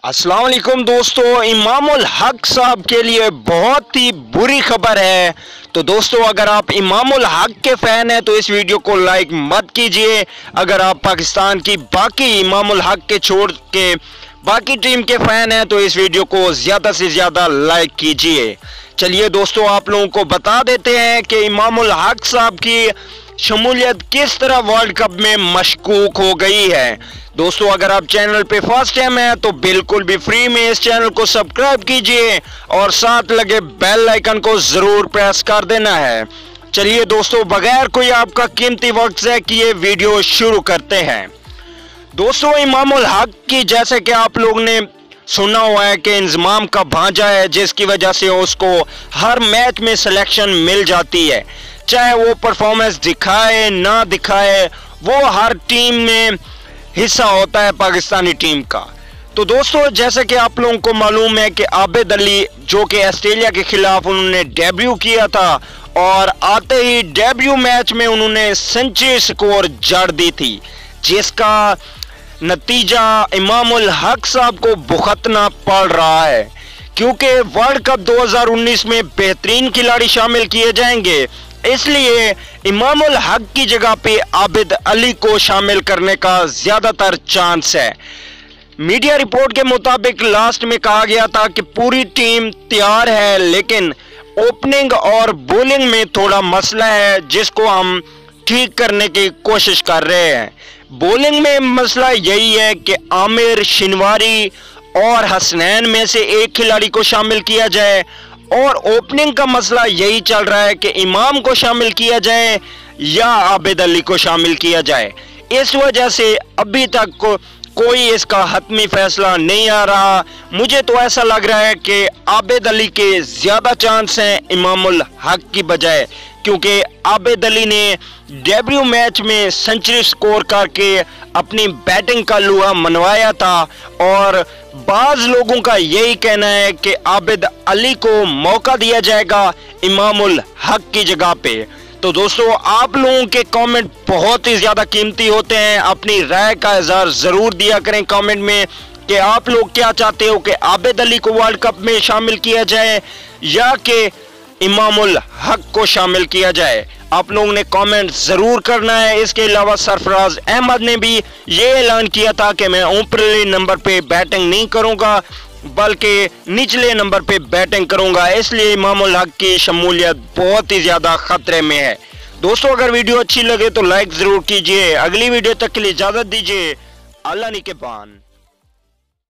अस्सलाम वालेकुम दोस्तों, इमामुल हक साहब के लिए बहुत ही बुरी खबर है। तो दोस्तों, अगर आप इमामुल हक के फ़ैन हैं तो इस वीडियो को लाइक मत कीजिए। अगर आप पाकिस्तान की बाकी इमामुल हक के छोड़ के बाकी टीम के फ़ैन हैं तो इस वीडियो को ज़्यादा से ज़्यादा लाइक कीजिए। चलिए दोस्तों, आप लोगों को बता देते हैं कि इमामुल हक साहब की शमूलियत किस तरह वर्ल्ड कप में मशकूक हो गई है। दोस्तों, अगर आप चैनल पे फर्स्ट टाइम है तो बिल्कुल भी फ्री में इस चैनल को सब्सक्राइब कीजिए और साथ लगे बेल आइकन को जरूर प्रेस कर देना है। चलिए दोस्तों, बगैर कोई आपका कीमती वक्त से कि ये वीडियो शुरू करते हैं। दोस्तों, इमामुल हक की जैसे कि आप लोग ने सुना हुआ है कि इंजमाम का भांजा है, जिसकी वजह से उसको हर मैच में सिलेक्शन मिल जाती है। चाहे वो परफॉर्मेंस दिखाए ना दिखाए, वो हर टीम में हिस्सा होता है पाकिस्तानी टीम का। तो दोस्तों, जैसे कि आप लोगों को मालूम है कि आबिद अली जो कि ऑस्ट्रेलिया के खिलाफ उन्होंने डेब्यू किया था और आते ही डेब्यू मैच में उन्होंने सेंचुरी स्कोर जड़ दी थी, जिसका नतीजा इमामुल हक साहब को भुगतना पड़ रहा है। क्योंकि वर्ल्ड कप 2019 में बेहतरीन खिलाड़ी शामिल किए जाएंगे, इसलिए इमामुल हक की जगह पे आबिद अली को शामिल करने का ज्यादातर चांस है। मीडिया रिपोर्ट के मुताबिक लास्ट में कहा गया था कि पूरी टीम तैयार है, लेकिन ओपनिंग और बॉलिंग में थोड़ा मसला है, जिसको हम ठीक करने की कोशिश कर रहे हैं। बॉलिंग में मसला यही है कि आमिर, शिनवारी और हसनैन में से एक खिलाड़ी को शामिल किया जाए, और ओपनिंग का मसला यही चल रहा है कि इमाम को शामिल किया जाए या आबिद अली को शामिल किया जाए। इस वजह से अभी तक कोई इसका हतमी फैसला नहीं आ रहा। मुझे तो ऐसा लग रहा है कि आबिद अली के ज़्यादा चांस हैं इमामुल हक की बजाय, क्योंकि आबिद अली ने डेब्यू मैच में सेंचुरी स्कोर करके अपनी बैटिंग का लुहा मनवाया था, और बाज लोगों का यही कहना है कि आबिद अली को मौका दिया जाएगा इमामुल हक की जगह पे। तो दोस्तों, आप लोगों के कमेंट बहुत ही ज़्यादा कीमती होते हैं। अपनी राय का इज़हार ज़रूर दिया करें कमेंट में कि आप लोग क्या चाहते हो कि आबिद अली को वर्ल्ड कप में शामिल किया जाए या कि इमामुल हक को शामिल किया जाए। आप लोगों ने कमेंट ज़रूर करना है। इसके अलावा सरफराज अहमद ने भी ये ऐलान किया था कि मैं ऊपरले नंबर पे बैटिंग नहीं करूंगा, बल्कि निचले नंबर पे बैटिंग करूंगा, इसलिए इमामुल हक की शमूलियत बहुत ही ज़्यादा खतरे में है। दोस्तों, अगर वीडियो अच्छी लगे तो लाइक ज़रूर कीजिए। अगली वीडियो तक के लिए इजाज़त दीजिए। अल्लाह निगहबान।